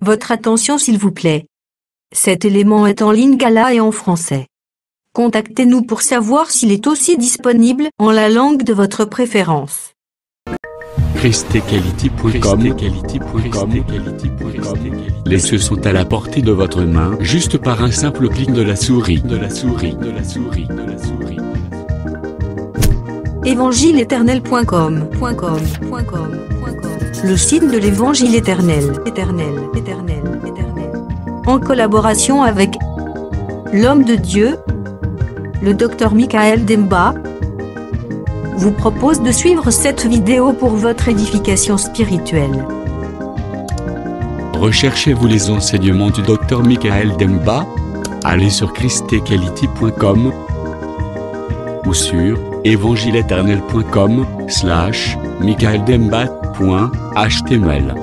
Votre attention s'il vous plaît. Cet élément est en lingala et en français. Contactez-nous pour savoir s'il est aussi disponible en la langue de votre préférence. ChristeQuality.com. Les cieux sont à la portée de votre main, juste par un simple clic de la souris. Évangileéternel.com. Le site de l'Évangile éternel. En collaboration avec l'homme de Dieu, le Dr Michael Demba, vous propose de suivre cette vidéo pour votre édification spirituelle. Recherchez-vous les enseignements du Dr Michael Demba? Allez sur ChristeQuality.com ou sur evangileeternel.com/michaeldemba.html.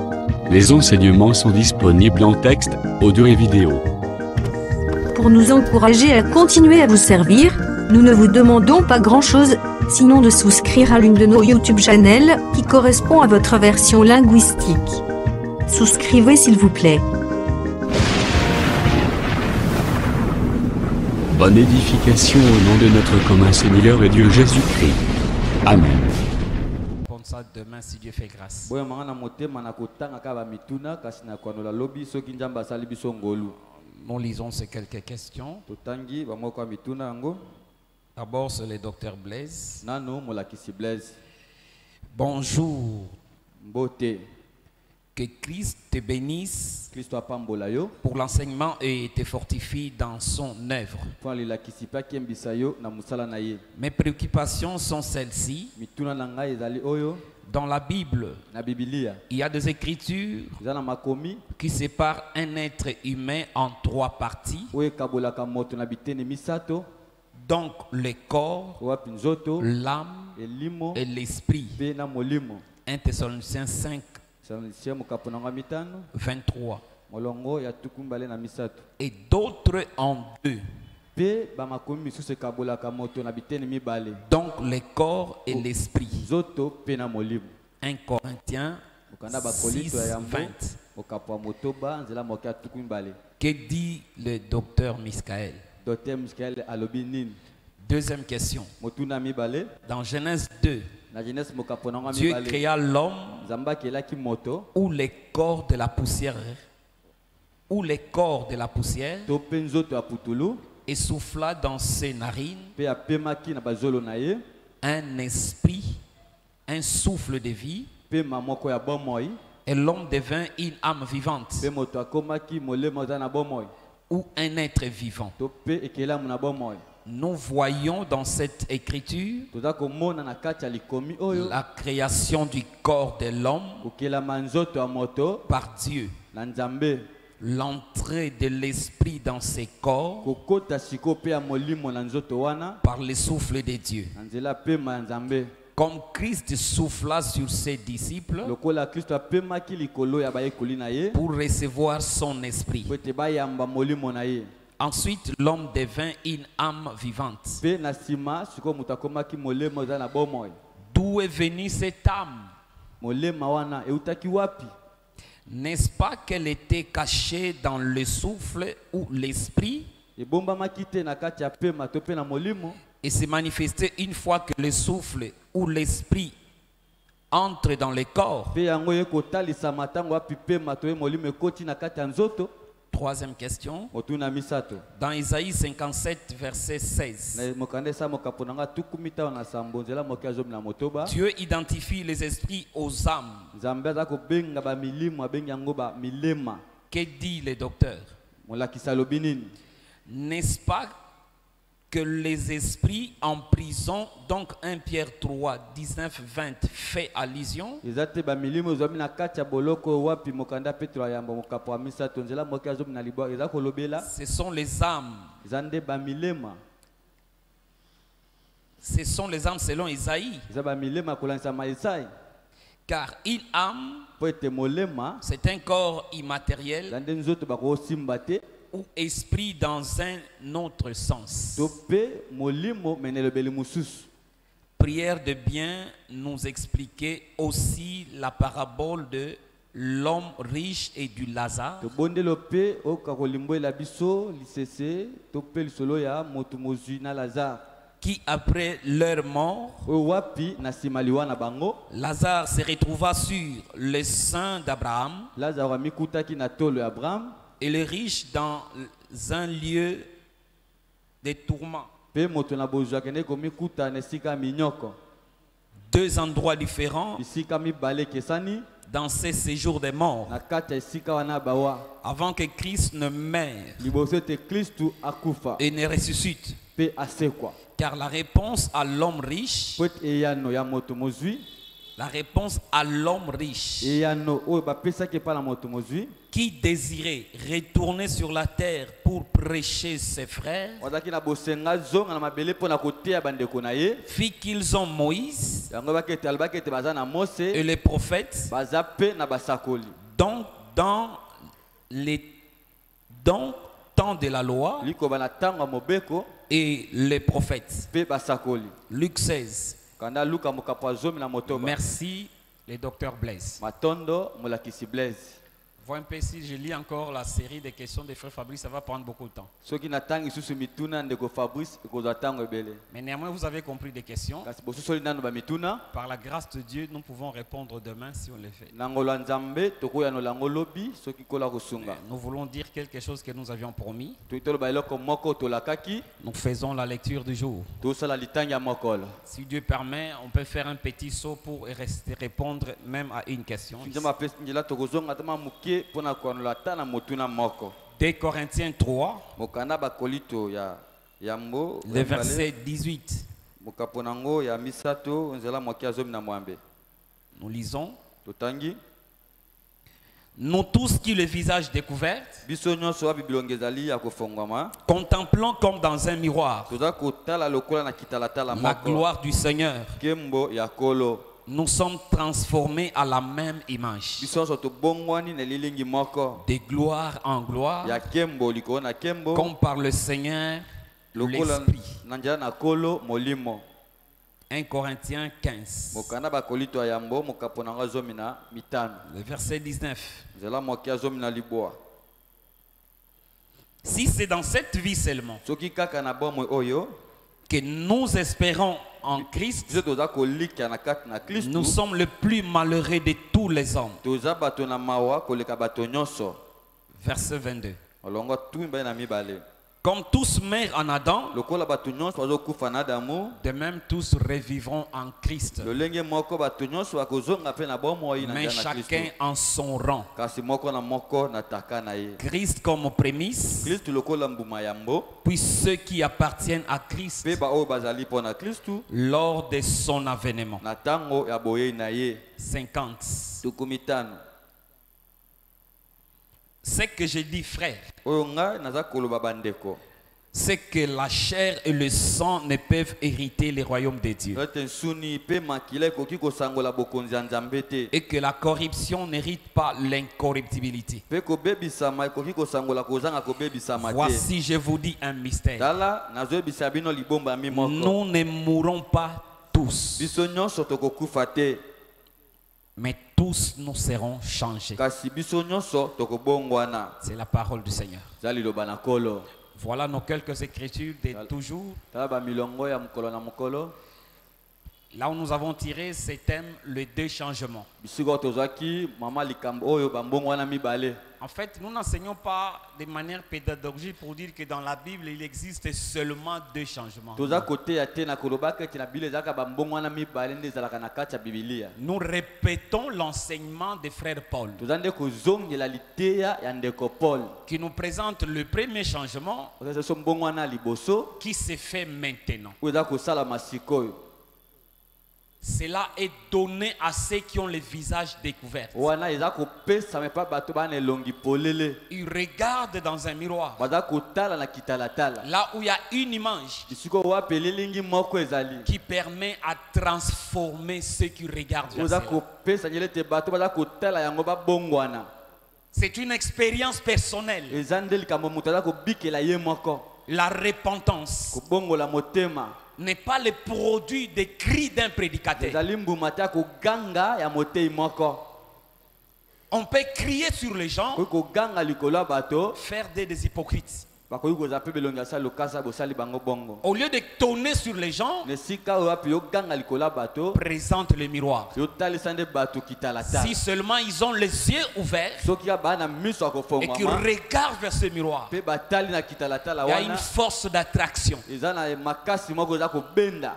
Les enseignements sont disponibles en texte, audio et vidéo. Pour nous encourager à continuer à vous servir, nous ne vous demandons pas grand-chose, sinon de souscrire à l'une de nos YouTube channels qui correspond à votre version linguistique. Souscrivez s'il vous plaît. Bonne édification au nom de notre commun Seigneur et Dieu Jésus-Christ. Amen. Pour ça demain si Dieu fait grâce. Nous lisons ces quelques questions. D'abord c'est le docteur Blaise. Bonjour. Que Christ te bénisse pour l'enseignement et te fortifie dans son œuvre. Mes préoccupations sont celles-ci. Dans la Bible, il y a des écritures qui séparent un être humain en trois parties. Donc le corps, l'âme et l'esprit. 1 Thessaloniciens 5, 23. Et d'autres en deux. Donc le corps et l'esprit. 1 Corinthiens 6, 20. Que dit le docteur Michael? Deuxième question. Dans Genèse 2, Dieu créa l'homme ou les corps de la poussière, et souffla dans ses narines un esprit, un souffle de vie, et l'homme devint une âme vivante ou un être vivant. Nous voyons dans cette écriture la création du corps de l'homme par Dieu, l'entrée de l'esprit dans ses corps par le souffle de Dieu. Comme Christ souffla sur ses disciples pour recevoir son esprit. Ensuite, l'homme devint une âme vivante. D'où est venue cette âme? N'est-ce pas qu'elle était cachée dans le souffle ou l'esprit et s'est manifestée une fois que le souffle ou l'esprit entre dans le corps? Troisième question. Dans Isaïe 57, verset 16. Dieu identifie les esprits aux âmes. Que dit le docteur? N'est-ce pas que les esprits en prison, donc 1 Pierre 3, 19, 20, fait allusion? Ce sont les âmes. Ce sont les âmes selon Isaïe. Car une âme, c'est un corps immatériel ou esprit dans un autre sens. Prière de bien nous expliquer aussi la parabole de l'homme riche et du Lazare, qui après leur mort, Lazare se retrouva sur le sein d'Abraham et le riche dans un lieu de tourment. Deux endroits différents dans ces séjours des morts, avant que Christ ne meure et ne ressuscite. Car la réponse à l'homme riche, qui désirait retourner sur la terre pour prêcher ses frères, fit qu'ils ont Moïse et les prophètes. Donc dans les temps de la loi et les prophètes. Luc 16. Merci, le docteur Blaise. Vois un peu, si je lis encore la série des questions des frères Fabrice, ça va prendre beaucoup de temps. Mais néanmoins, vous avez compris des questions. Par la grâce de Dieu, nous pouvons répondre demain si on le fait. Nous voulons dire quelque chose que nous avions promis. Nous faisons la lecture du jour. Si Dieu permet, on peut faire un petit saut pour répondre même à une question. 2 Corinthiens 3, le verset 18. Nous lisons. Nous tous qui le visage découvert, contemplons comme dans un miroir la gloire du Seigneur, nous sommes transformés à la même image, de gloire en gloire, comme par le Seigneur l'Esprit. 1 Corinthiens 15, le verset 19. Si c'est dans cette vie seulement que nous espérons en Christ, nous sommes le plus malheureux de tous les hommes. Verset 22. Comme tous meurent en Adam, de même tous revivront en Christ. Mais chacun en son rang. Christ comme prémisse, puis ceux qui appartiennent à Christ lors de son avènement. 50. Ce que je dis, frère, c'est que la chair et le sang ne peuvent hériter le royaume de Dieu, et que la corruption n'hérite pas l'incorruptibilité. Voici, je vous dis un mystère. Nous ne mourrons pas tous, mais tous nous serons changés. C'est la parole du Seigneur. Voilà nos quelques écritures de toujours. Là où nous avons tiré ce thème, les deux changements. En fait, nous n'enseignons pas de manière pédagogique pour dire que dans la Bible, il existe seulement deux changements. Nous répétons l'enseignement des frères Paul, qui nous présente le premier changement qui se fait maintenant. Cela est donné à ceux qui ont le visage découvert. Ils regardent dans un miroir. Là où il y a une image qui permet à transformer ceux qui regardent vers cela. C'est une expérience personnelle. La repentance n'est pas le produit des cris d'un prédicateur. On peut crier sur les gens, faire des hypocrites. Au lieu de tonner sur les gens, présente le miroir. Si seulement ils ont les yeux ouverts et qu'ils regardent vers ce miroir, il y a une force d'attraction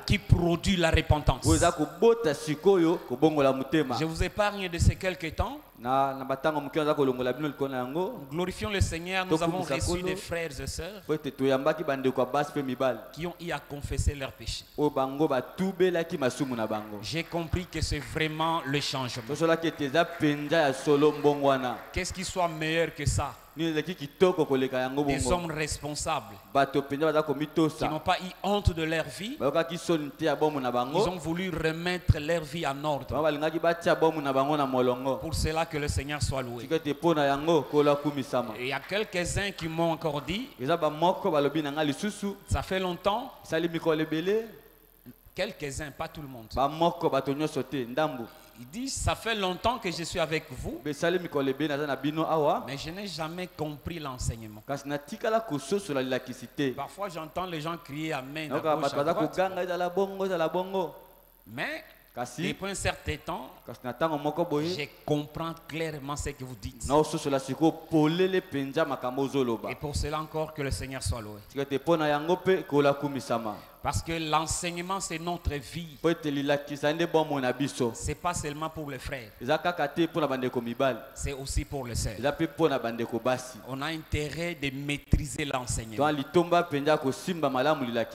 qui produit la repentance. Je vous épargne de ces quelques temps. Glorifions le Seigneur, nous avons reçu des frères et sœurs qui ont eu à confesser leurs péchés. J'ai compris que c'est vraiment le changement. Qu'est-ce qui soit meilleur que ça? Des hommes responsables qui n'ont pas eu honte de leur vie. Ils ont voulu remettre leur vie en ordre. Pour cela que le Seigneur soit loué. Et il y a quelques-uns qui m'ont encore dit, ça fait longtemps, quelques-uns, pas tout le monde. Il dit, ça fait longtemps que je suis avec vous, mais je n'ai jamais compris l'enseignement. Parfois j'entends les gens crier Amen à gauche, à droite. Mais depuis un certain temps, je comprends clairement ce que vous dites. Et pour cela encore que le Seigneur soit loué. Parce que l'enseignement, c'est notre vie. C'est pas seulement pour les frères. C'est aussi pour les sœurs. On a intérêt de maîtriser l'enseignement.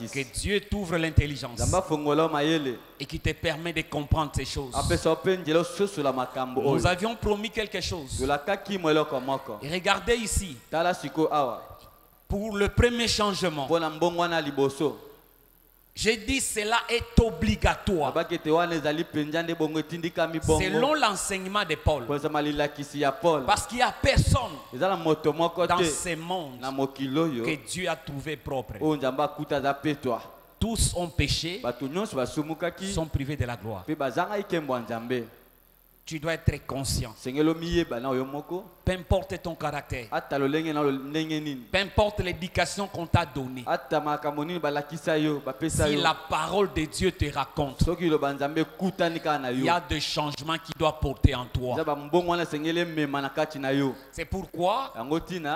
Que Dieu t'ouvre l'intelligence et qui te permet de comprendre ces choses. Nous avions promis quelque chose. Et regardez ici. Pour le premier changement, j'ai dit cela est obligatoire. Selon l'enseignement de Paul. Parce qu'il n'y a personne dans ce monde que Dieu a trouvé propre. Tous ont péché, sont privés de la gloire. Tu dois être conscient. Peu importe ton caractère, peu importe l'éducation qu'on t'a donnée, si la parole de Dieu te raconte, il y a des changements qui doivent porter en toi. C'est pourquoi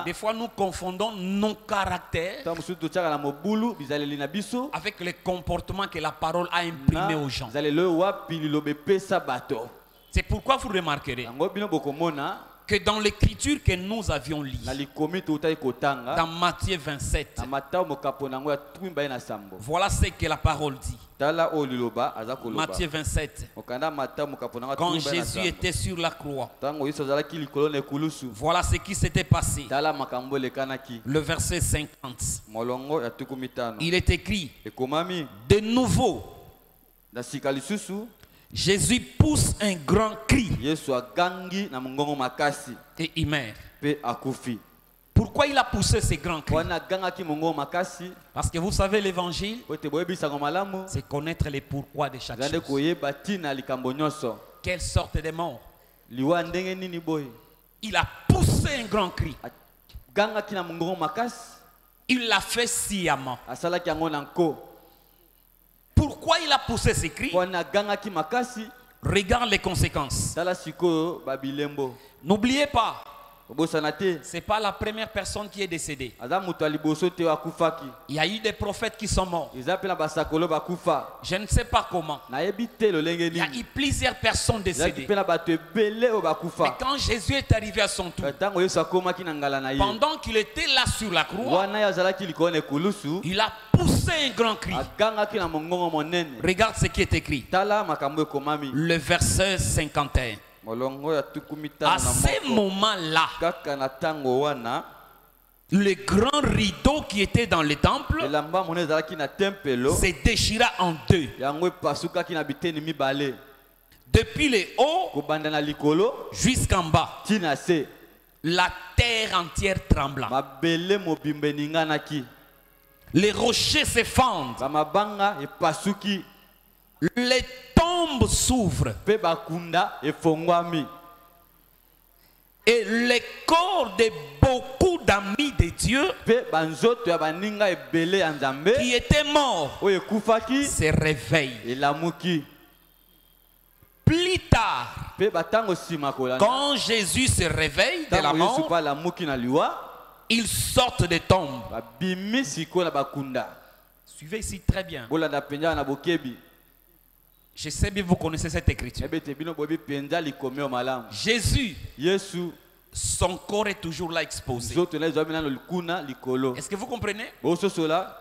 des fois nous confondons nos caractères avec les comportements que la parole a imprimés aux gens. C'est pourquoi vous remarquerez que dans l'écriture que nous avions lue, dans Matthieu 27, voilà ce que la parole dit. Matthieu 27, quand Jésus était sur la croix, voilà ce qui s'était passé. Le verset 50, il est écrit, de nouveau, Jésus pousse un grand cri et il meurt. Pourquoi il a poussé ce grand cri? Parce que vous savez l'évangile, c'est connaître les pourquoi de chaque chose. Quelle sorte de mort? Il a poussé un grand cri. Il l'a fait sciemment. Pourquoi il a poussé ce cri? Regarde les conséquences. N'oubliez pas, ce n'est pas la première personne qui est décédée. Il y a eu des prophètes qui sont morts. Je ne sais pas comment. Il y a eu plusieurs personnes décédées. Mais quand Jésus est arrivé à son tour, pendant qu'il était là sur la croix, il a poussé un grand cri. Regarde ce qui est écrit. Le verset 51. À ce moment-là, le grand rideau qui était dans le temple se déchira en deux. Depuis le haut jusqu'en bas, la terre entière trembla. Les rochers se fendent. Les tombes s'ouvrent. Et le corps de beaucoup d'amis de Dieu qui étaient morts se réveillent. Plus tard, quand Jésus se réveille de la mort, ils sortent des tombes. Suivez ici très bien. Je sais bien, vous connaissez cette écriture. Jésus, son corps est toujours là exposé. Est-ce que vous comprenez?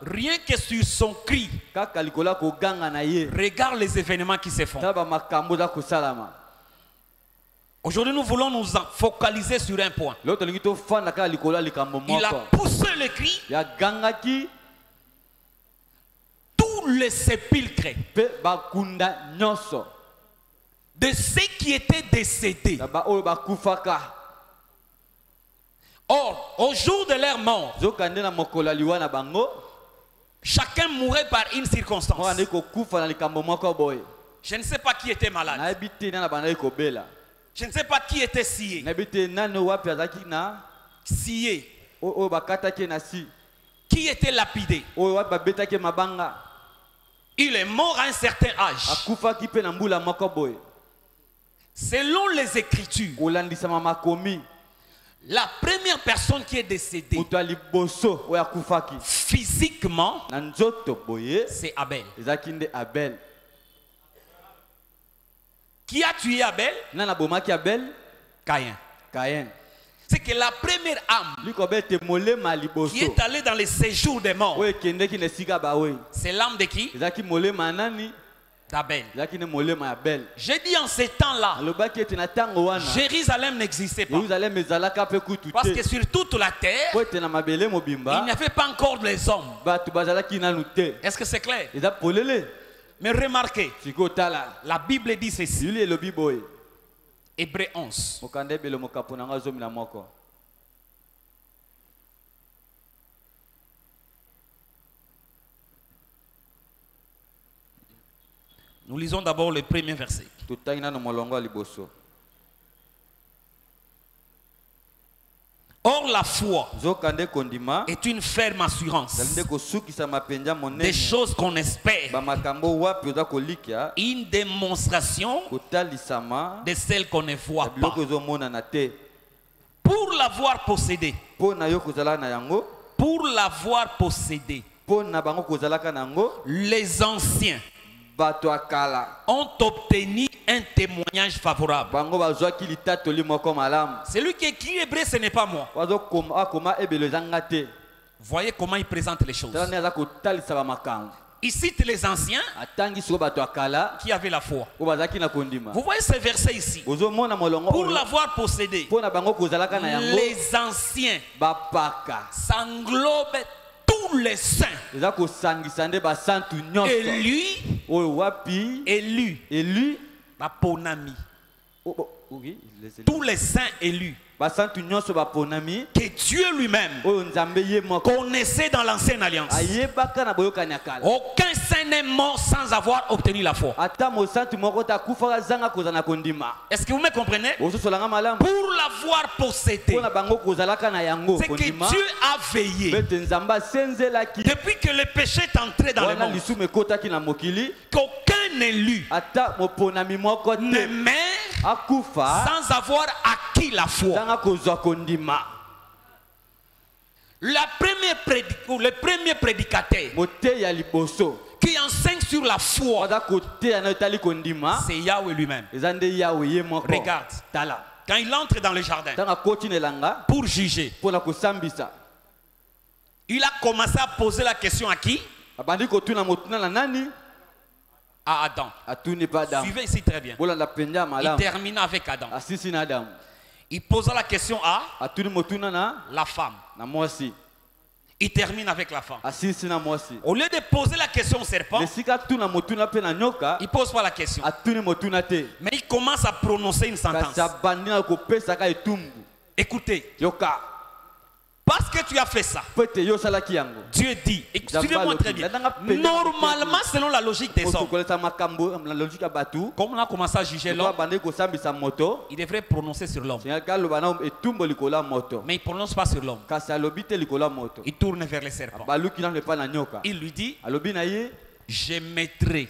Rien que sur son cri, regarde les événements qui se font. Aujourd'hui, nous voulons nous focaliser sur un point. Il a poussé le cri. Tous les sépulcres de ceux qui étaient décédés. Or, au jour de leur mort, chacun mourait par une circonstance. Je ne sais pas qui était malade. Je ne sais pas qui était scié. Scié. Qui était lapidé. Il est mort à un certain âge. Selon les Écritures, la première personne qui est décédée physiquement, c'est Abel. Qui a tué Abel? Caïn. C'est que la première âme qui est allée dans les séjours des morts, c'est l'âme de qui? D'Abel. J'ai dit en ces temps-là, Jérusalem n'existait pas. Parce que sur toute la terre, il n'y avait pas encore les hommes. Est-ce que c'est clair? Mais remarquez, la Bible dit ceci. Hébreux 11. Nous lisons d'abord le premier verset. Or la foi est une ferme assurance des choses qu'on espère, une démonstration de celles qu'on ne voit pas. Pour l'avoir possédé, les anciens ont obtenu un témoignage favorable. Celui qui écrit hébreu, ce n'est pas moi. Voyez comment il présente les choses. Il cite les anciens qui avaient la foi. Vous voyez ce verset ici. Pour l'avoir possédé, les anciens s'englobent tous les saints. Élus, Baponami. Tous les saints élus que Dieu lui-même connaissait dans l'ancienne alliance. Aucun saint n'est mort sans avoir obtenu la foi. Est-ce que vous me comprenez? Pour l'avoir possédé, c'est que Dieu a veillé depuis que le péché est entré dans le monde, qu'aucun élu ne meurt sans avoir acquis la foi. Le premier prédicateur qui enseigne sur la foi, c'est Yahweh lui-même. Regarde, quand il entre dans le jardin pour juger, il a commencé à poser la question à qui? À Adam. Suivez ici très bien. Il termine avec Adam. Il posa la question à la femme. Il termine avec la femme. Au lieu de poser la question au serpent, il ne pose pas la question. Mais il commence à prononcer une sentence. Écoutez. Parce que tu as fait ça, Dieu dit, et suivez-moi très bien, normalement selon la logique des hommes, comme on a commencé à juger l'homme, il devrait prononcer sur l'homme. Mais il ne prononce pas sur l'homme. Il tourne vers les serpents. Il lui dit, je mettrai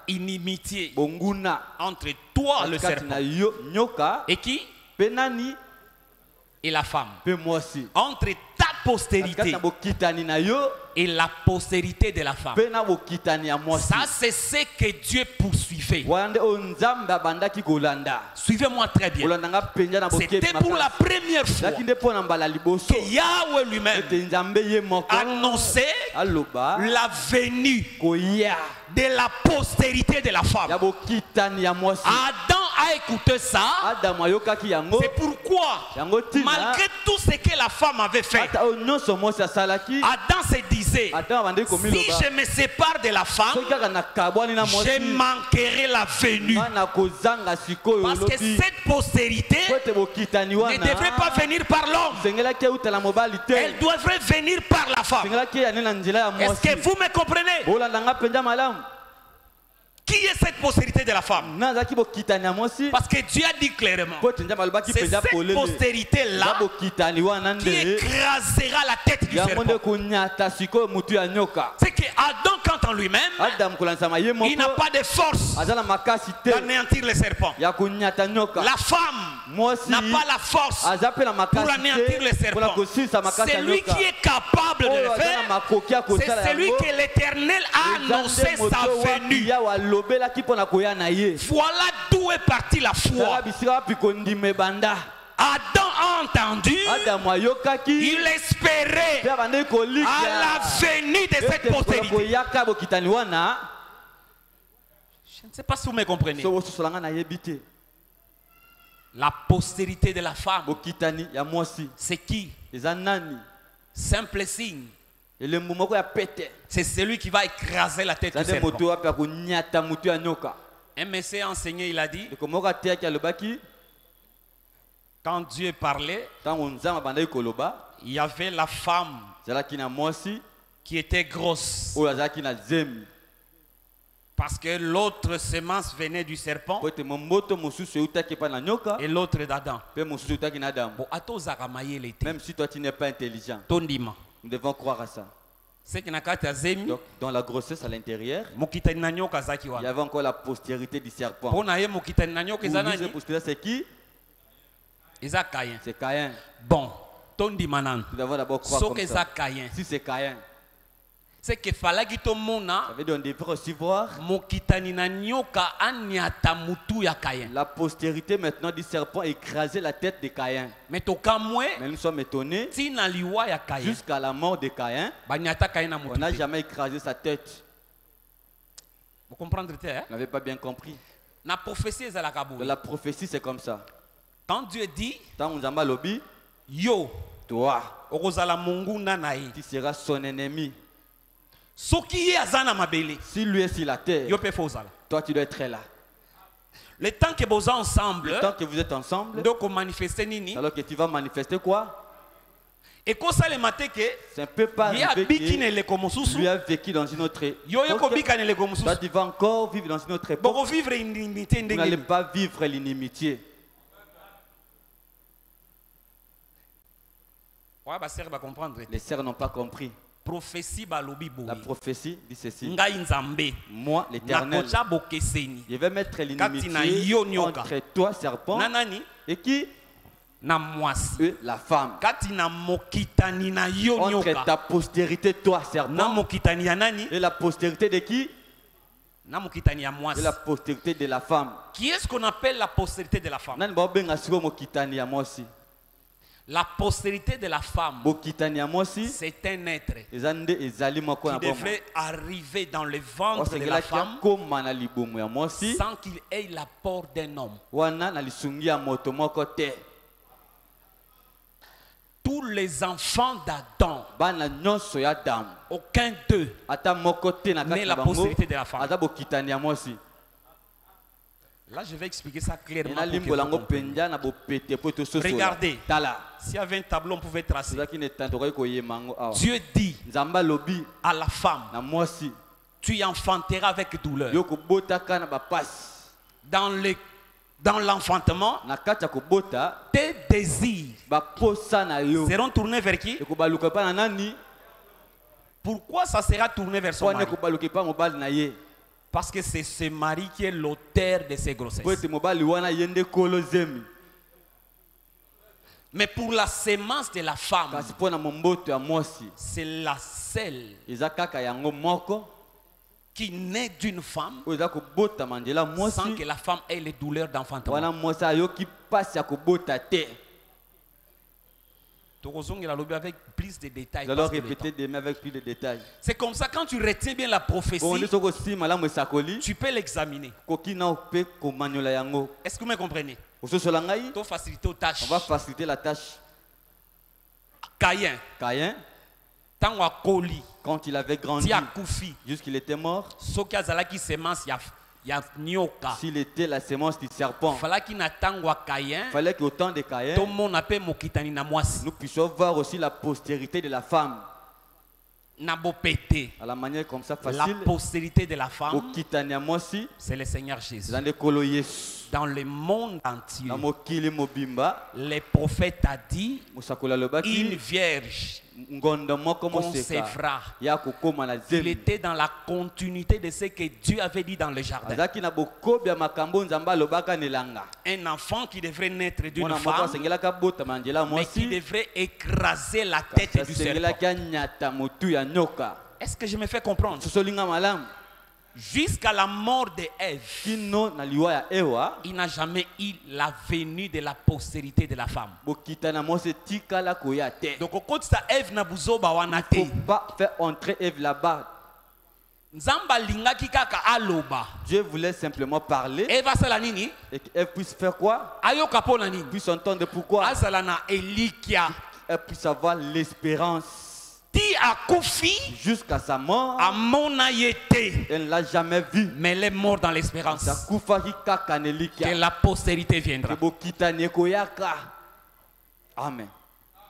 inimitié entre toi le serpent et qui? Et la femme. Entre ta postérité et la postérité de la femme. Ça, c'est ce que Dieu poursuivait. Suivez-moi très bien. C'était pour la première fois que Yahweh lui-même annonçait la venue de la postérité de la femme. Adam a écouté ça. C'est pourquoi, malgré tout ce que la femme avait fait, Adam se disait, si je me sépare de la femme, je manquerai la venue. Parce que cette postérité ne devrait pas venir par l'homme. Elle devrait venir par la femme. Est-ce que vous me comprenez? Qui est cette postérité de la femme? Parce que Dieu a dit clairement, c'est cette postérité-là qui écrasera la tête du serpent. C'est que Adam, quant en lui-même, il n'a pas de force d'anéantir le serpent. La femme n'a pas la force pour anéantir le serpent. C'est lui qui est capable de le faire. C'est celui que l'Éternel a annoncé sa venue. Voilà d'où est partie la foi. Adam a entendu, il espérait à la venue de cette postérité. Je ne sais pas si vous me comprenez. La postérité de la femme, c'est qui? Simple signe. C'est celui qui va écraser la tête du serpent. Un monsieur enseigné, il a dit, quand Dieu parlait, il y avait la femme qui était grosse. Parce que l'autre semence venait du serpent et l'autre d'Adam. Même si toi tu n'es pas intelligent, nous devons croire à ça. Donc, dans la grossesse à l'intérieur, il y avait encore la postérité du serpent. C'est qui? C'est Caïn. Bon, nous devons d'abord croire comme ça. Si c'est Caïn, c'est que fallait que tout le monde devrait aussi voir la postérité maintenant du serpent écraser la tête de Caïn. Mais nous sommes étonnés jusqu'à la mort de Caïn, on n'a jamais écrasé sa tête. Vous comprenez? Vous n'avez pas bien compris. La prophétie c'est comme ça. Quand Dieu dit, yo, toi, tu seras son ennemi. Si lui est sur la terre, toi tu dois être là. Le temps que vous êtes ensemble, alors que tu vas manifester quoi? C'est un peu pas lui a vécu dans une autre époque. Toi tu vas encore vivre dans une autre époque. Vous n'allez pas vivre l'inimitié. Les sœurs n'ont pas compris. La prophétie dit ceci. Moi, l'Éternel, je vais mettre l'inimitié entre toi, serpent, et qui? La femme. Entre ta postérité, toi, serpent, et la postérité de qui? Et la postérité de la femme. Qui est-ce qu'on appelle la postérité de la femme? La postérité de la femme, c'est un être qui devrait arriver dans le ventre de la femme sans qu'il ait l'apport d'un homme. Tous les enfants d'Adam, aucun d'eux n'est la postérité de la femme. Là, je vais expliquer ça clairement. Regardez, s'il y avait un tableau, on pouvait tracer. Dieu dit à la femme, tu enfanteras avec douleur. Dans l'enfantement, tes désirs seront tournés vers qui? Pourquoi ça sera tourné vers son mari? Parce que c'est ce mari qui est l'auteur de ces grossesses. Mais pour la sémence de la femme, c'est la seule qui naît d'une femme sans que la femme ait les douleurs d'enfantement. Avec plus de détails. C'est comme ça, quand tu retiens bien la prophétie, tu peux l'examiner. Est-ce que vous me comprenez? On va faciliter la tâche. Caïn. Quand il avait grandi, jusqu'il était mort, s'il était la sémence du serpent, il fallait qu'au temps de Caïn, nous puissions voir aussi la postérité de la femme. À la manière comme ça facile, la postérité de la femme, c'est le Seigneur Jésus. Dans le monde entier, les prophètes ont dit, une vierge concevra. Il était dans la continuité de ce que Dieu avait dit dans le jardin. Un enfant qui devrait naître d'une femme, mais qui devrait écraser la tête du serpent. Est-ce que je me fais comprendre? Jusqu'à la mort d'Ève, il n'a jamais eu la venue de la postérité de la femme. Donc, au côté de Ève, il ne faut pas faire entrer Ève là-bas. Dieu voulait simplement parler et qu'Ève puisse faire quoi? Puisse entendre pourquoi. Elle puisse avoir l'espérance. Jusqu'à sa mort, elle ne l'a jamais vu. Mais elle est morte dans l'espérance que la postérité viendra. Amen.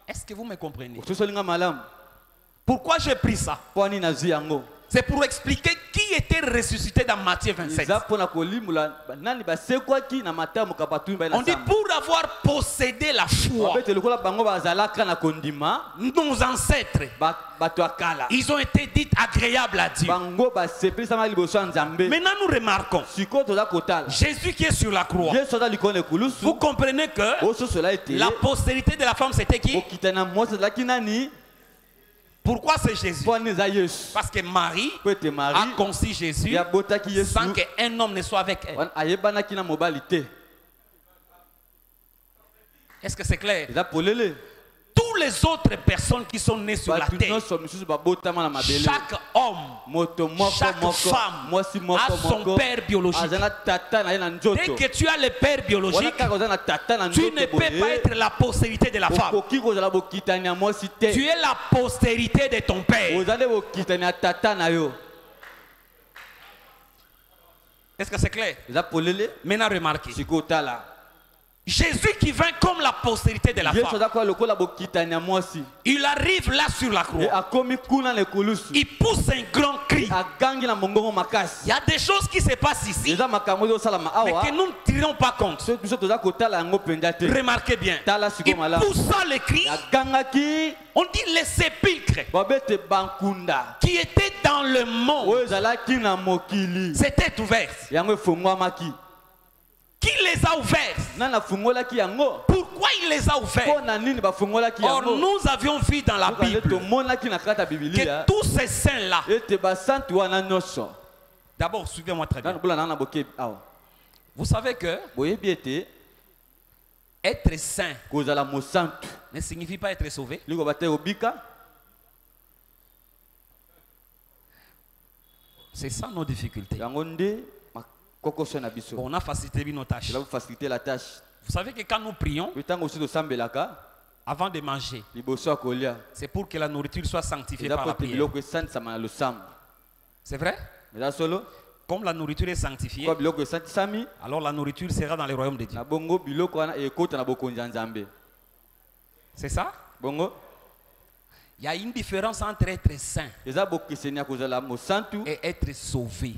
Est-ce que vous me comprenez? Pourquoi j'ai pris ça? C'est pour expliquer qui était ressuscité dans Matthieu 27. On dit pour avoir possédé la foi, nos ancêtres, ils ont été dits agréables à Dieu. Maintenant nous remarquons Jésus qui est sur la croix. Vous comprenez que la postérité de la femme c'était qui? Pourquoi c'est Jésus? Parce que Marie a conçu Jésus sans qu'un homme ne soit avec elle. Est-ce que c'est clair? Tous les autres personnes qui sont nées sur la terre, chaque homme, chaque femme a son père biologique. Dès que tu as le père biologique, tu ne peux pas être la postérité de la femme. Tu es la postérité de ton père. Est-ce que c'est clair? Maintenant remarquez. Jésus qui vint comme la postérité de la femme. Il arrive là sur la croix. Il pousse un grand cri. Il y a des choses qui se passent ici, mais que nous ne tirons pas compte. Remarquez bien. Il poussa le cri. On dit les sépulcres qui étaient dans le monde, c'était ouvert. Qui les a ouverts? Pourquoi il les a ouverts? Or nous avions vu dans la Bible que tous ces saints-là, d'abord suivez-moi très bien. Vous savez que être saint ne signifie pas être sauvé. C'est ça nos difficultés. On a facilité nos tâches. Vous savez que quand nous prions, avant de manger, c'est pour que la nourriture soit sanctifiée par la prière. C'est vrai? Comme la nourriture est sanctifiée, alors la nourriture sera dans le royaume de Dieu. C'est ça? Il y a une différence entre être saint et être sauvé.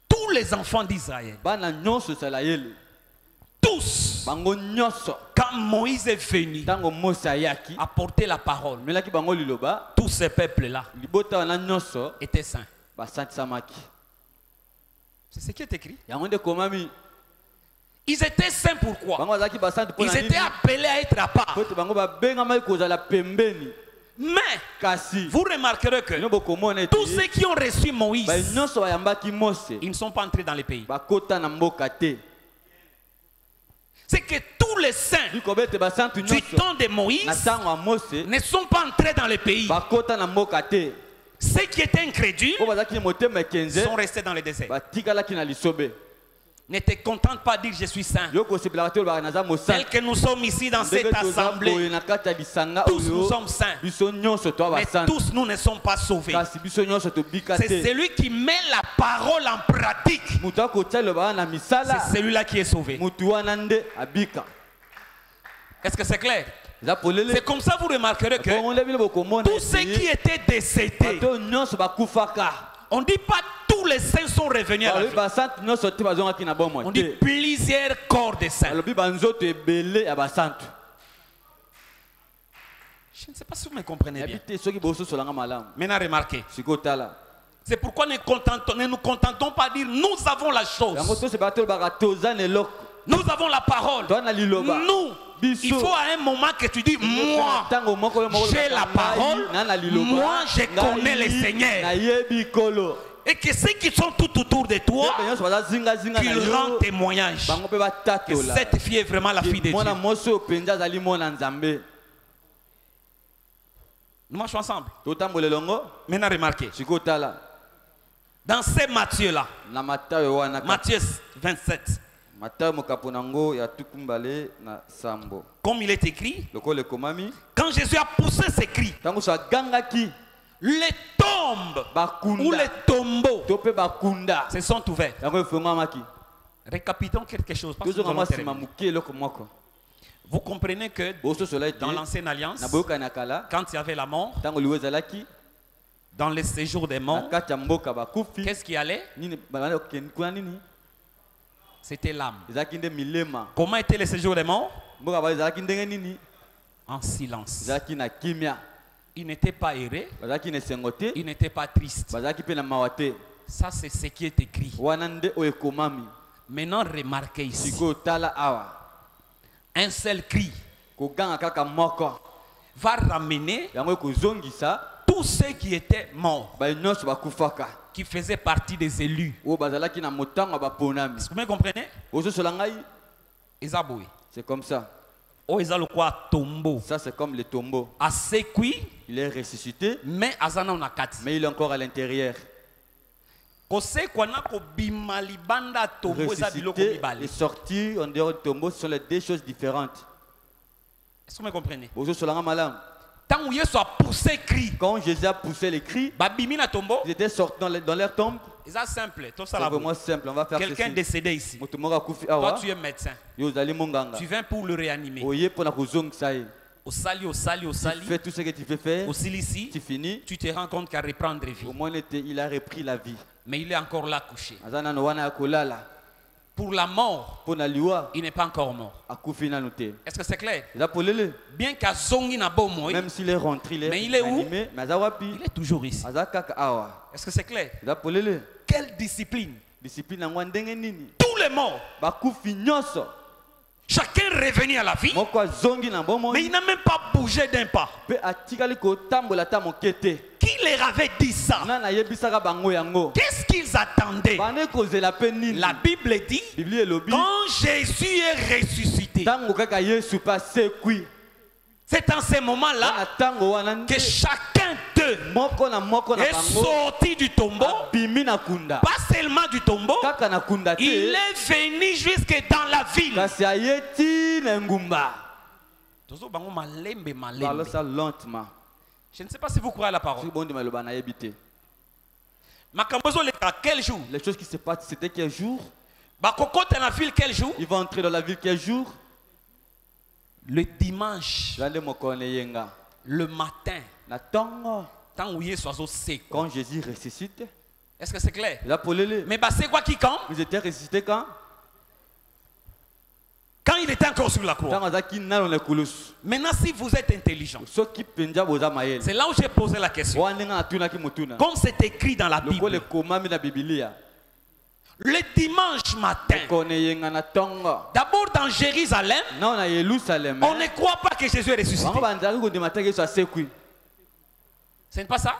Tous les enfants d'Israël, tous, quand Moïse est venu apporter la parole, tous ces peuples-là étaient saints. C'est ce qui est écrit. Ils étaient saints pourquoi? Ils étaient appelés à être à part. Mais vous remarquerez que tous ceux qui ont reçu Moïse, ils ne sont pas entrés dans les pays. C'est que tous les saints du temps de Moïse ne sont pas entrés dans les pays. Ceux qui étaient incrédules sont restés dans le désert. Ne te contente pas de dire je suis saint. Tel que nous sommes ici dans cette assemblée, tous nous sommes saints. Mais tous nous ne sommes pas sauvés. C'est celui qui met la parole en pratique. C'est celui-là qui est sauvé. Est-ce que c'est clair? C'est comme ça vous remarquerez que tous ceux qui étaient décédés, on ne dit pas tous les saints sont revenus à la vie. On dit plusieurs corps de saints. Je ne sais pas si vous me comprenez bien. Maintenant remarquez. C'est pourquoi ne nous contentons pas de dire nous avons la chose. Nous avons la parole. Nous. Il faut à un moment que tu dis moi j'ai la parole, moi je connais le Seigneur. Et que ceux qui sont tout autour de toi, qu'ils rendent témoignage que cette fille est vraiment la fille de Dieu. Nous marchons ensemble. Maintenant remarquez. Dans ces Matthieu-là, Matthieu 27, comme il est écrit, quand Jésus a poussé ses cris, les tombes ou les tombeaux se sont ouverts. Récapitulons quelque chose. Vous comprenez que dans l'ancienne alliance, quand il y avait la mort, dans les séjours des morts, qu'est-ce qui allait? C'était l'âme. Comment était le séjour des morts? En silence. Il n'était pas erré. Il n'était pas triste. Ça, c'est ce qui est écrit. Maintenant, remarquez ici. Un seul cri va ramener tous ceux qui étaient morts, qui faisaient partie des élus. Est-ce que vous me comprenez? C'est comme ça. Ça, c'est comme le tombeau. Il est ressuscité, mais il est encore à l'intérieur. Ressuscité et sortir en dehors du tombeau, ce sont les deux choses différentes. Est-ce que vous me comprenez? Quand Jésus a poussé les cris, ils étaient sortis dans leur tombe. C'est simple. C'est vraiment simple. On va faire quelqu'un décédé ici. Toi, tu es médecin. Tu viens pour le réanimer. Au sali. Tu fais tout ce que tu veux faire. Ici, tu finis. Tu te rends compte qu'à reprendre vie. Au moins, il a repris la vie. Mais il est encore là couché. Pour la mort, il n'est pas encore mort. Est-ce que c'est clair? Bien qu'à Zongi n'a pas mort, même s'il est rentré, mais il est où? Il est toujours ici. Est-ce que c'est clair? Quelle discipline? Tous les morts, chacun est revenu à la vie, mais il n'a même pas bougé d'un pas. Qui leur avait dit ça? Qu'est-ce qu'ils attendaient? La Bible dit, quand Jésus est ressuscité, c'est en ce moment-là que chacun d'eux est sorti du tombeau, pas seulement du tombeau, il est venu jusque dans la ville. Je ne sais pas si vous croyez à la parole. Quel jour? Les choses qui se passent, c'était quel jour? Quel jour? Ils vont entrer dans la ville quel jour? Le dimanche. Le matin. Quand Jésus ressuscite. Est-ce que c'est clair? Mais c'est quoi qui quand? Ils étaient ressuscités quand? Quand il était encore sur la croix. Maintenant, si vous êtes intelligent, c'est là où j'ai posé la question. Comme c'est écrit dans la Bible, le dimanche matin, d'abord dans Jérusalem, on ne croit pas que Jésus est ressuscité. Ce n'est pas ça?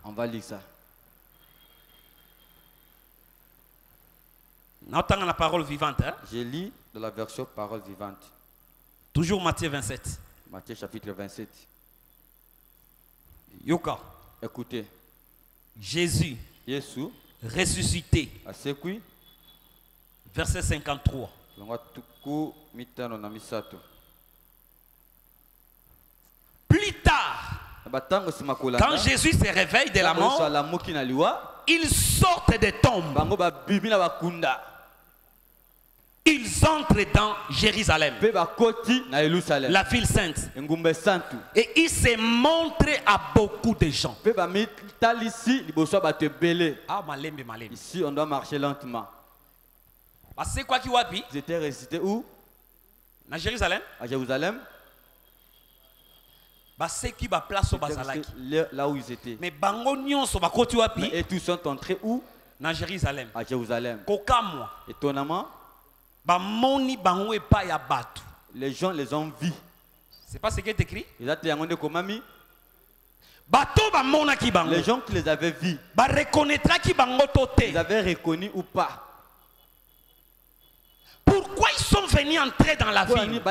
On va lire ça. La parole vivante. Hein? Je lis de la version parole vivante. Toujours Matthieu 27. Matthieu chapitre 27. Yoka. Écoutez. Jésus. Ressuscité. Verset 53. Plus tard, quand Jésus se réveille de la mort, ils sortent des tombes. Ils entrent dans Jérusalem, la ville sainte, et ils se montrent à beaucoup de gens. Ici, on doit marcher lentement. C'est quoi qui wapi? Ils étaient restés où? À Jérusalem. À Jérusalem. Là où ils étaient. Mais et tous sont entrés où? À Jérusalem. À Jérusalem. Étonnamment, les gens les ont vus. C'est pas ce qui est écrit? Les gens qui les avaient vus, ils avaient reconnu ou pas. Pourquoi ils sont venus entrer dans la ville?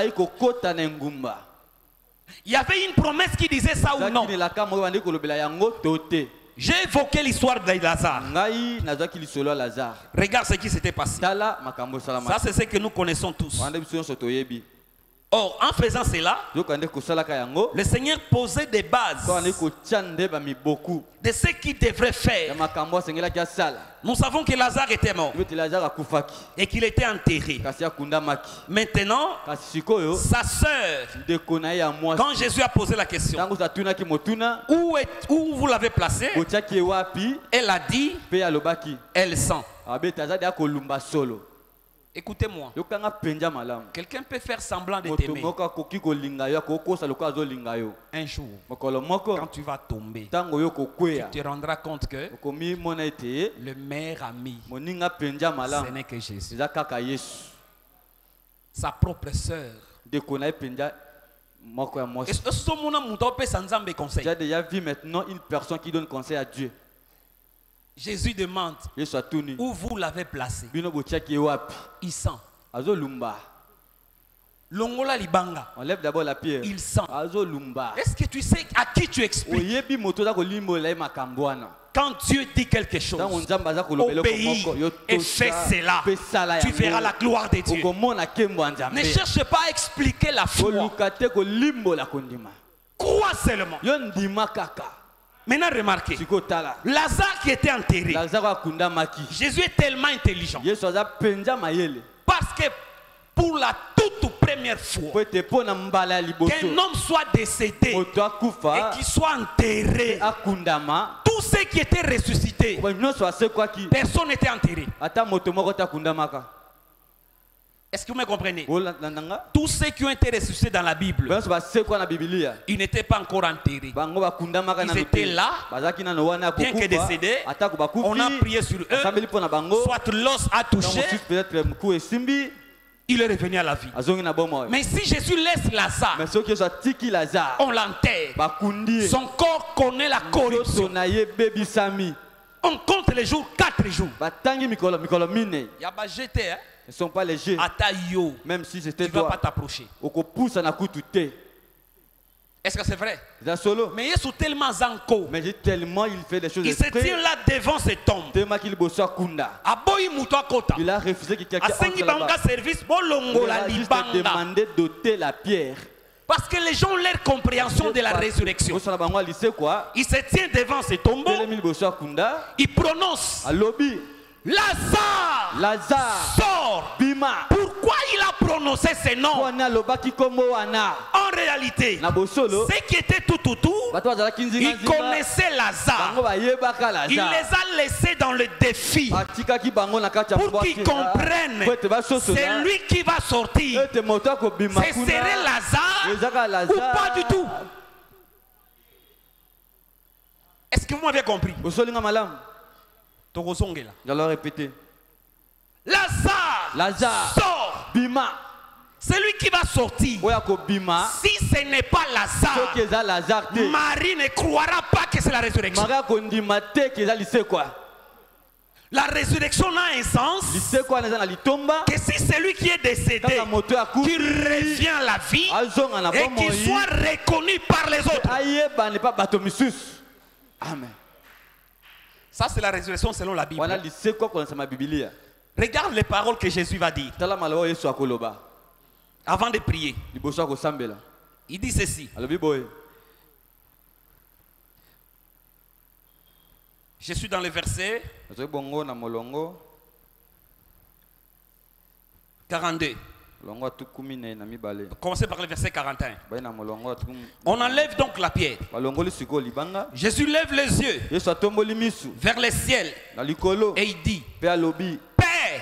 Il y avait une promesse qui disait ça ou non? J'ai évoqué l'histoire de Lazare. Regarde ce qui s'était passé. Ça, c'est ce que nous connaissons tous. Or, en faisant cela, le Seigneur posait des bases de ce qu'il devrait faire. Nous savons que Lazare était mort et qu'il était enterré. Maintenant, sa sœur, quand Jésus a posé la question, où vous l'avez placé, elle a dit, elle sent. Écoutez-moi. Quelqu'un peut faire semblant de t'aimer. Un jour, quand tu vas tomber, tu te rendras compte que le meilleur ami, ce n'est que Jésus. Sa propre sœur. J'ai déjà vu maintenant une personne qui donne conseil à Dieu. Jésus demande où vous l'avez placé. Il sent. Longola libanga. On lève d'abord la pierre. Il sent. Est-ce que tu sais à qui tu expliques? Quand Dieu dit quelque chose, obéis et fais cela. Tu verras la gloire de Dieu. Ne cherche pas à expliquer la foi. Crois seulement. Maintenant remarquez, Lazare qui était enterré, Jésus est tellement intelligent, parce que pour la toute première fois qu'un homme soit décédé et qu'il soit enterré, tous ceux qui étaient ressuscités, personne n'était enterré. Est-ce que vous me comprenez? Tous ceux qui ont été ressuscités dans la Bible, ils n'étaient pas encore enterrés. Ils étaient là, bien que décédés. On a prié sur eux. Soit l'os a touché, il est revenu à la vie. Mais si Jésus laisse Lazare, on l'enterre. Son corps connaît la corruption. On compte les jours, 4 jours. Il y a pas jeté, hein? Ils ne sont pas légers. Même si c'était tu ne vas pas t'approcher. Est-ce que c'est vrai? Mais il est tellement zanko. Mais tellement il fait des choses. Il se tient là devant ses tombes. Il a refusé que quelqu'un entre là-bas. Il a juste demandé d'ôter la pierre. Parce que les gens ont leur compréhension de la résurrection. Ils se tiennent devant ces tombeaux. Ils prononcent Lazare, sort. Pourquoi il a prononcé ces noms? En réalité, ceux qui étaient tout autour, ils connaissaient Lazare. Il les a laissés dans le défi pour qu'ils comprennent c'est lui qui va sortir. Ce serait Lazare ou pas du tout? Est-ce que vous m'avez compris? J'allais répéter. Lazare, sort. Celui qui va sortir. Si ce n'est pas Lazare, Marie ne croira pas que c'est la résurrection. La résurrection n'a un sens que si celui qui est décédé, qui revient à la vie et qu'il soit reconnu par les autres. Amen. Ça, c'est la résurrection selon la Bible. Regarde les paroles que Jésus va dire avant de prier. Il dit ceci. Je suis dans le verset 42. Commencez par le verset 41. On enlève donc la pierre. Jésus lève les yeux vers le ciel et il dit: Père,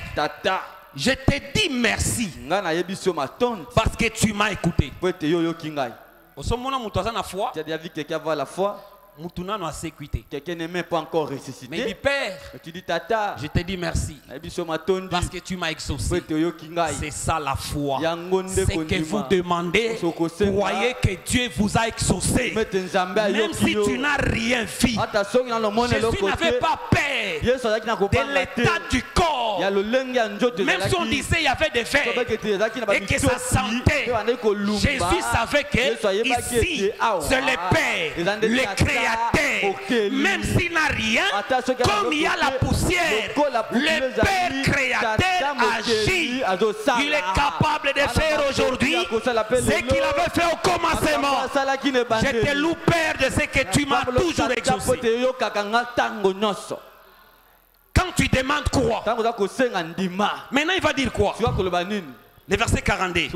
je te dis merci parce que tu m'as écouté. Quelqu'un n'est même pas encore ressuscité. Mais il dit: Père, tu dis, Tata, je te dis merci parce que tu m'as exaucé. C'est ça la foi. Ce que vous demandez, croyez que Dieu vous a exaucé. Même si tu n'as rien vu. Jésus n'avait pas peur de l'état du corps. Même si on disait qu'il y avait des vers et que ça sentait, Jésus savait que ici, c'est le Père, le Créateur. Même s'il n'a rien, comme il y a la poussière, le Père créateur agit. Il est capable de faire aujourd'hui ce qu'il avait fait au commencement. Je te loue, Père, de ce que tu m'as toujours exaucé. Quand tu demandes quoi? Maintenant il va dire quoi? Le verset 42.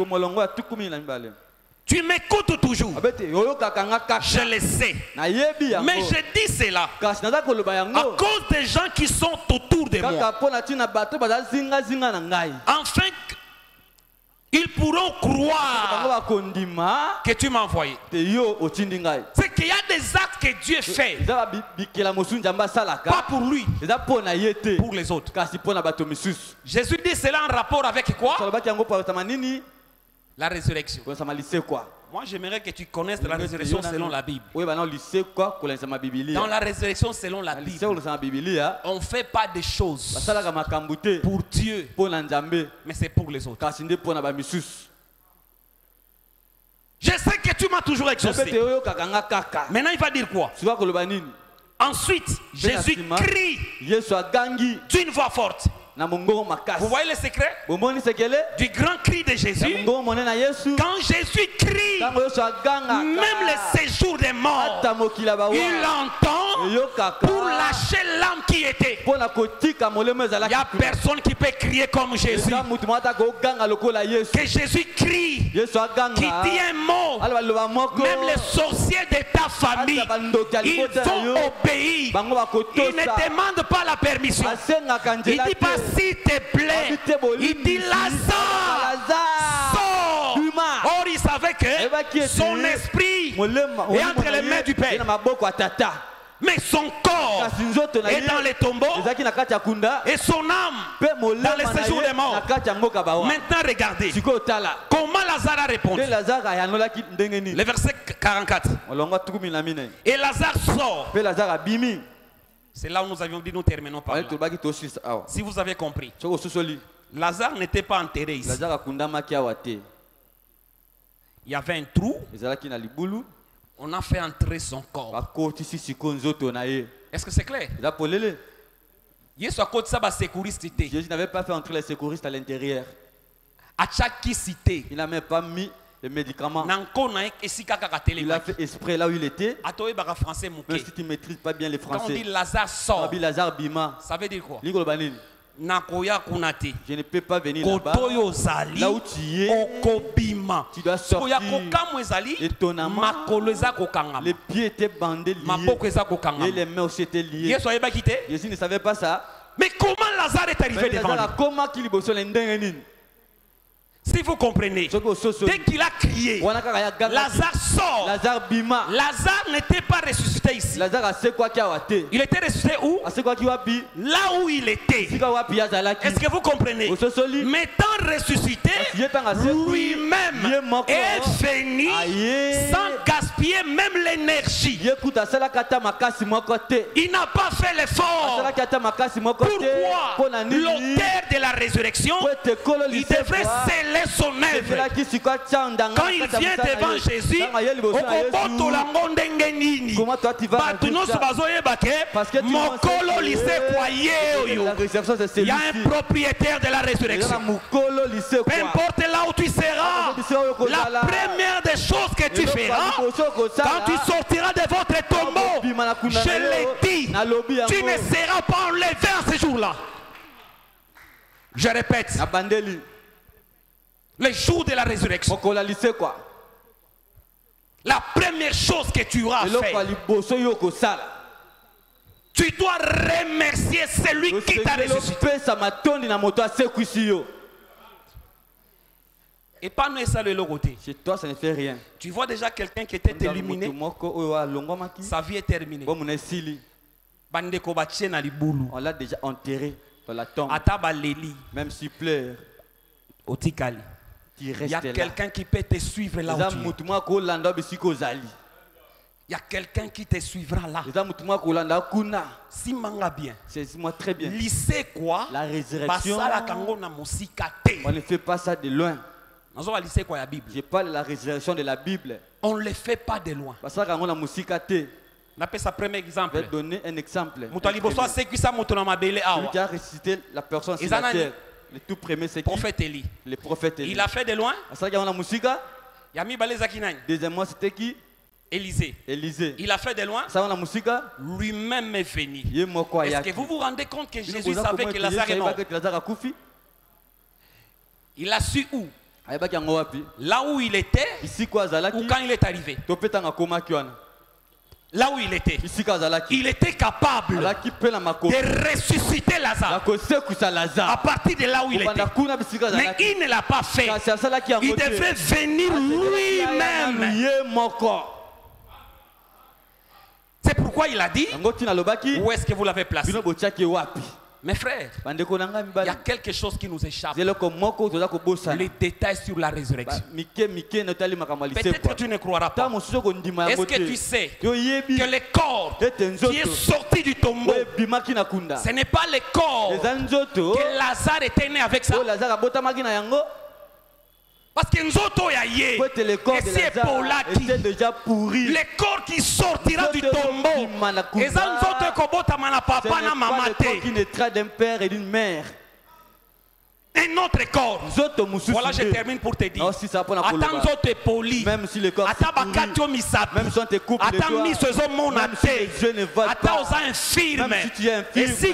Tu m'écoutes toujours. Je le sais. Mais je dis cela à cause des gens qui sont autour de moi. Enfin, ils pourront croire que tu m'as envoyé. C'est qu'il y a des actes que Dieu fait. Pas pour lui, pour les autres. Jésus dit cela en rapport avec quoi? La résurrection. Moi, j'aimerais que tu connaisses la résurrection selon la Bible. Dans la résurrection selon la Bible, on ne fait pas des choses pour Dieu, mais c'est pour les autres. Je sais que tu m'as toujours exaucé. Maintenant, il va dire quoi? Ensuite, Jésus crie d'une voix forte. Vous voyez le secret du grand cri de Jésus? Quand Jésus crie, même le séjour des morts, il entend pour lâcher l'âme qui était. Il n'y a personne qui peut crier comme Jésus. Que Jésus crie, qui dit un mot, même les sorciers de ta famille, ils vont obéir. Ils ne demandent pas la permission. Il dit pas s'il te plaît. Il dit Lazare, sors. Or il savait que son esprit est entre les mains du Père. Mais son corps est dans les tombeaux et son âme dans les séjours des morts. Maintenant regardez comment Lazare a répondu. Le verset 44. Et Lazare sort. C'est là où nous avions dit nous terminons par là. Si vous avez compris, Lazare n'était pas enterré ici. Il y avait un trou. On a fait entrer son corps. Est-ce que c'est clair? Jésus n'avait pas fait entrer les secouristes à l'intérieur. À chaque cité, il n'a même pas mis Les médicaments. Il a fait exprès là où il était. Même si tu ne maîtrises pas bien les français. Quand on dit Lazare sort, Lazare bima. Ça veut dire quoi? Je ne peux pas venir là-bas. Là où tu es, tu dois sortir. Étonnamment, les pieds étaient bandés liés. Et les mains aussi étaient liées. Jésus ne savait pas ça. Mais comment Lazare est arrivé devant lui? Comment qu'il Si vous comprenez, dès qu'il a crié, Lazare sort. Lazare n'était pas ressuscité ici. Il était ressuscité où? Là où il était. Est-ce que vous comprenez? M'étant ressuscité, lui-même est venu sans gaspiller même l'énergie. Il n'a pas fait l'effort. Pourquoi l'auteur de la résurrection, il devrait sceller son œuvre. Quand il vient devant Jésus, il y a un propriétaire de la résurrection. Peu importe là où tu seras, la première des choses que tu feras, quand tu sortiras de votre tombeau, je l'ai dit, tu ne seras pas enlevé à ce jour-là. Je répète. Le jour de la résurrection, la première chose que tu auras fait, tu dois remercier celui qui t'a ressuscité. Et pas nous ça de l'autre côté. Chez toi, ça ne fait rien. Tu vois déjà quelqu'un qui était illuminé, sa vie est terminée. On l'a déjà enterré dans la tombe. Même s'il pleure, il y a quelqu'un qui peut te suivre là où tu es. Il y a quelqu'un qui te suivra là. Si manga bien. C'est-moi très bien. Lycée quoi? La résurrection. On ne fait pas ça de loin. Je parle de la résurrection de la Bible. On ne le fait pas de loin. On appelle ça premier exemple. Je vais donner un exemple. Celui qui a ressuscité la personne sur la terre. Le tout premier, c'est qui? Le prophète Élie. Il a fait de loin. Deuxièmement, c'était qui? Élisée. Il a fait de loin. Lui-même est venu. Est-ce que vous vous rendez compte que Jésus savait que Lazare est mort? Il a su où? Là où il était ou quand il est arrivé? Là où il était capable de ressusciter Lazare à partir de là où il était. Mais il ne l'a pas fait. Il devait venir lui-même. C'est pourquoi il a dit, où est-ce que vous l'avez placé? Mes frères, il y a quelque chose qui nous échappe. Les détails sur la résurrection. Peut-être que tu ne croiras pas. Est-ce que tu sais que le corps qui est sorti du tombeau, ce n'est pas le corps que Lazare était né avec ça? Parce que le corps était déjà pourri. Le corps qui sortira du tombeau, c'est pas le corps qui naîtra d'un père et d'une mère. Un autre corps. Voilà, je termine pour te dire. Attends, tu es poli. Même si le corps est pourri, même si on te coupe les doigts, même si les yeux ne voient pas, même si tu es infirme, et si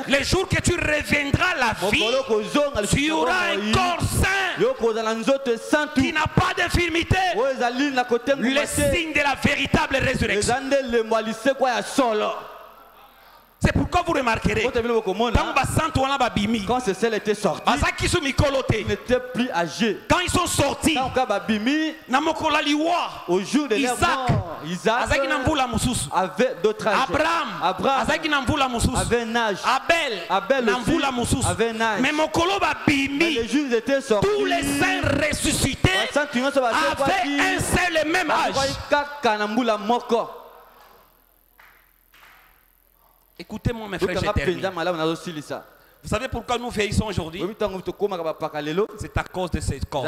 le jour que tu reviendras à la vie, tu auras un corps saint qui n'a pas d'infirmité. Le signe de la véritable résurrection. C'est pourquoi vous remarquerez, quand ces selles étaient sorties, ils n'étaient plus âgés. Quand ils sont sortis, au jour de leur mort, Isaac avait d'autres âges. Abraham avait un âge. Abel aussi avait un âge. Mais les jours étaient sortis. Tous les saints ressuscités avaient un seul et même âge. Écoutez-moi mes frères, je termine. Vous savez pourquoi nous vieillissons aujourd'hui? C'est à cause de ces corps.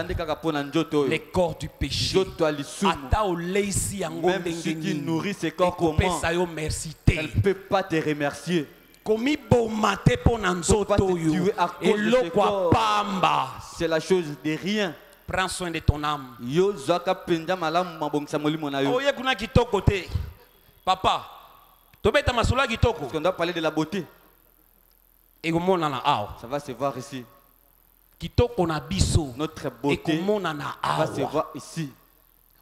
Les corps du péché. Même si tu nourris ces corps, comment? Elle ne peut pas te remercier. C'est la chose de rien. Prends soin de ton âme. Oye kuna kitoko te. Papa, tobeta masula kitoko. Parce qu'on doit parler de la beauté. Ça va se voir ici. Kitoko na biso. Notre beauté va se voir ici.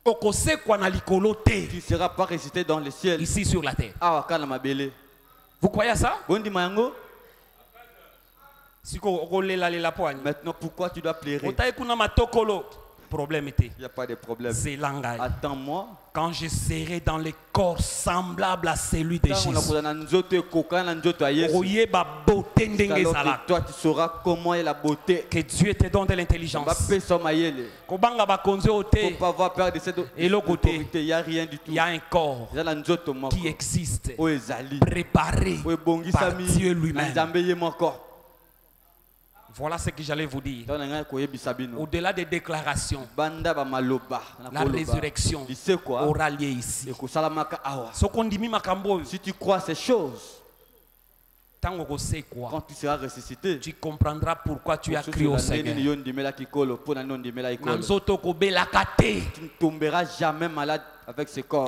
Tu ne seras pas ressuscité dans le ciel. Ici sur la terre. Vous croyez ça? Maintenant, pourquoi tu dois pleurer? Il n'y a pas de problème. C'est langage. Attends-moi. Quand je serai dans le corps semblable à celui de Jésus. Toi, tu sauras comment est la beauté. Que Dieu te donne de l'intelligence. Il faut pas avoir peur de cette autorité. Il n'y a rien du tout. Il y a un corps qui existe, préparé par Dieu lui-même. Voilà ce que j'allais vous dire. Au-delà des déclarations, la résurrection aura lieu ici. Si tu crois ces choses, quand tu seras ressuscité, tu comprendras pourquoi tu as cru au Seigneur. Tu ne tomberas jamais malade avec ce corps.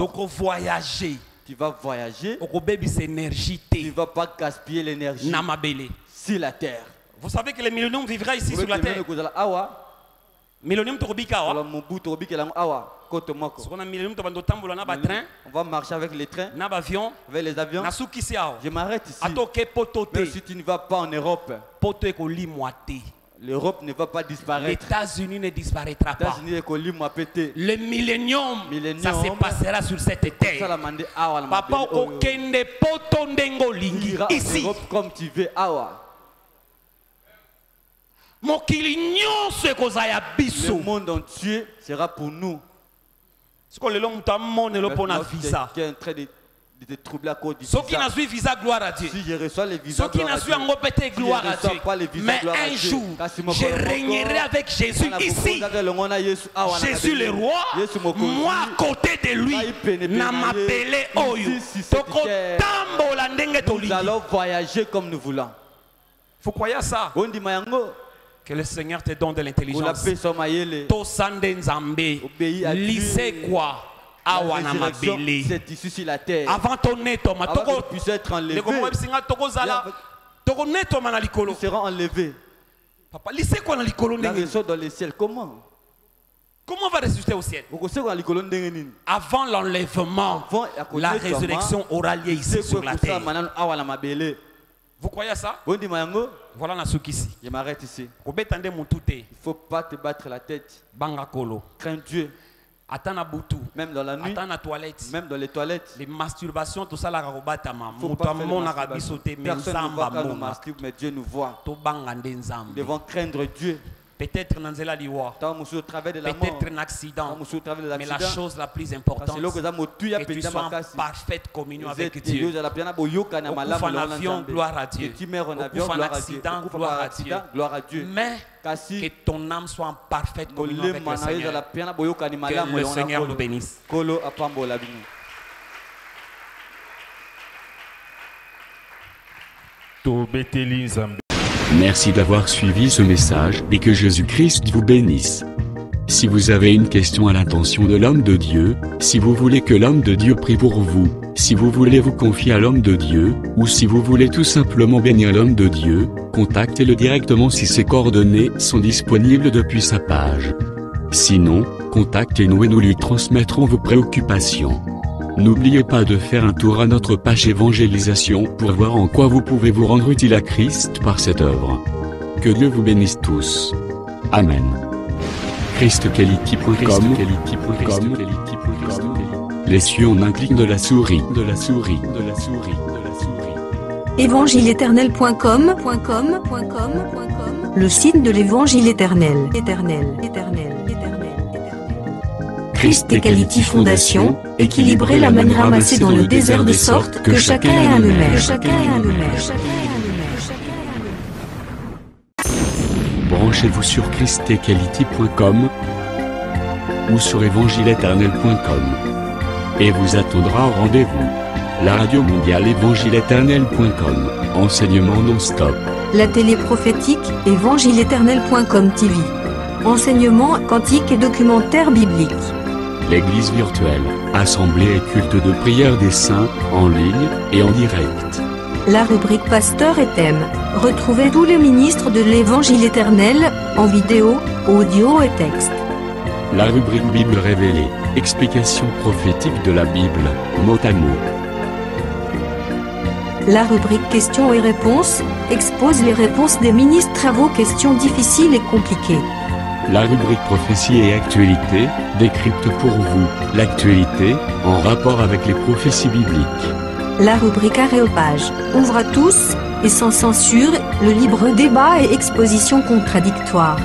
Tu vas voyager. Tu ne vas pas gaspiller l'énergie sur la terre. Vous savez que le millénium vivra ici sur la terre. Millénium torobika. On va marcher avec les trains, avec les avions. Je m'arrête ici. Même si tu ne vas pas en Europe, l'Europe ne va pas disparaître. Les États-Unis ne disparaîtra pas. Le millénium, ça se passera sur cette terre. Papa, ici. Comme tu veux, le monde entier sera pour nous. Quelqu'un est en train de troubler à cause du visa. Gloire à Dieu. Si je reçois les visas, gloire à Dieu. Mais un jour, je régnerai avec Jésus ici. Jésus le roi, moi à côté de lui, nous allons voyager comme nous voulons. Vous croyez à ça? Que le Seigneur te donne de l'intelligence. Lisez quoi? C'est ici sur la terre. Avant ton nez, Thomas, tu puisses être enlevé. Nous serons enlevés. Papa, lisez quoi dans dans le ciel? Comment? Comment on va ressusciter au ciel? Avant l'enlèvement, la résurrection aura lieu ici sur la terre. Vous croyez à ça? Voilà la souki ici. Je m'arrête ici. Il ne faut pas te battre la tête. Crains Dieu. Même dans la nuit, même dans les toilettes. Les masturbations, tout ça, la personne ne voit quand nous masturbons, mais Dieu nous voit. Nous devons craindre Dieu. Peut-être un accident, mais la chose la plus importante, c'est que tu sois en parfaite communion avec Dieu. En avion, gloire à Dieu. En accident, gloire à Dieu. Mais que ton âme soit en parfaite communion avec le Seigneur. Que le Seigneur nous bénisse. Merci d'avoir suivi ce message et que Jésus-Christ vous bénisse. Si vous avez une question à l'intention de l'homme de Dieu, si vous voulez que l'homme de Dieu prie pour vous, si vous voulez vous confier à l'homme de Dieu, ou si vous voulez tout simplement bénir l'homme de Dieu, contactez-le directement si ses coordonnées sont disponibles depuis sa page. Sinon, contactez-nous et nous lui transmettrons vos préoccupations. N'oubliez pas de faire un tour à notre page évangélisation pour voir en quoi vous pouvez vous rendre utile à Christ par cette œuvre. Que Dieu vous bénisse tous. Amen. ChristQuality.com. Les cieux en un clic de la souris. Évangile-éternel.com. Le site de l'Évangile éternel. Christ et Quality Fondation, équilibrer la manne ramassée dans le désert de sorte que chacun ait un maire. Branchez-vous sur ChristEquality.com ou sur évangile-éternel.com et vous attendra au rendez-vous. La radio mondiale évangile-éternel.com, enseignement non-stop. La télé prophétique, évangile-éternel.com TV. enseignements quantiques et documentaires bibliques. L'église virtuelle, assemblée et culte de prière des saints, en ligne et en direct. La rubrique Pasteur et thème. Retrouvez tous les ministres de l'Évangile éternel, en vidéo, audio et texte. La rubrique Bible révélée, explication prophétique de la Bible, mot à mot. La rubrique Questions et réponses expose les réponses des ministres à vos questions difficiles et compliquées. La rubrique Prophétie et actualité décrypte pour vous l'actualité en rapport avec les prophéties bibliques. La rubrique Aréopage ouvre à tous et sans censure le libre débat et exposition contradictoire.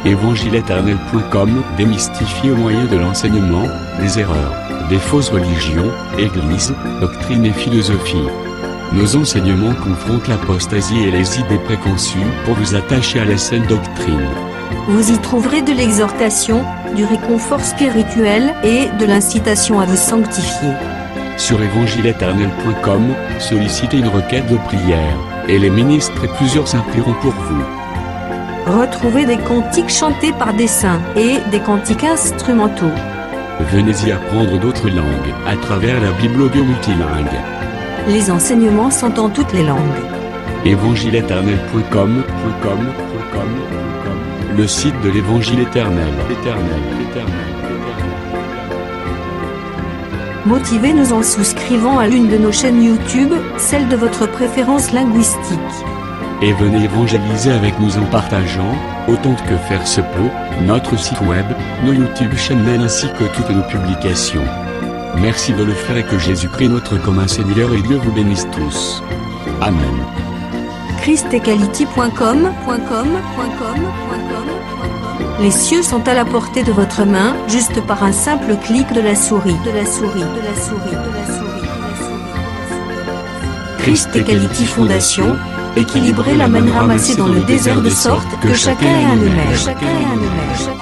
Évangileéternel.com démystifie au moyen de l'enseignement, des erreurs, des fausses religions, églises, doctrines et philosophies. Nos enseignements confrontent l'apostasie et les idées préconçues pour vous attacher à la saine doctrine. Vous y trouverez de l'exhortation, du réconfort spirituel et de l'incitation à vous sanctifier. Sur évangileéternel.com, sollicitez une requête de prière, et les ministres et plusieurs imprieront pour vous. Retrouvez des cantiques chantés par des saints et des cantiques instrumentaux. Venez y apprendre d'autres langues à travers la Bible audio multilingue. Les enseignements sont en toutes les langues. Évangileéternel.com, le site de l'Évangile éternel. Motivez-nous en souscrivant à l'une de nos chaînes YouTube, celle de votre préférence linguistique. Et venez évangéliser avec nous en partageant, autant que faire se peut, notre site web, nos YouTube channels ainsi que toutes nos publications. Merci de le faire et que Jésus-Christ notre commun Seigneur et Dieu vous bénisse tous. Amen. christequality.com. Les cieux sont à la portée de votre main, juste par un simple clic de la souris. Christ Equality Fondation, équilibrer la manne ramassée dans le désert de sorte que chacun ait un aimère.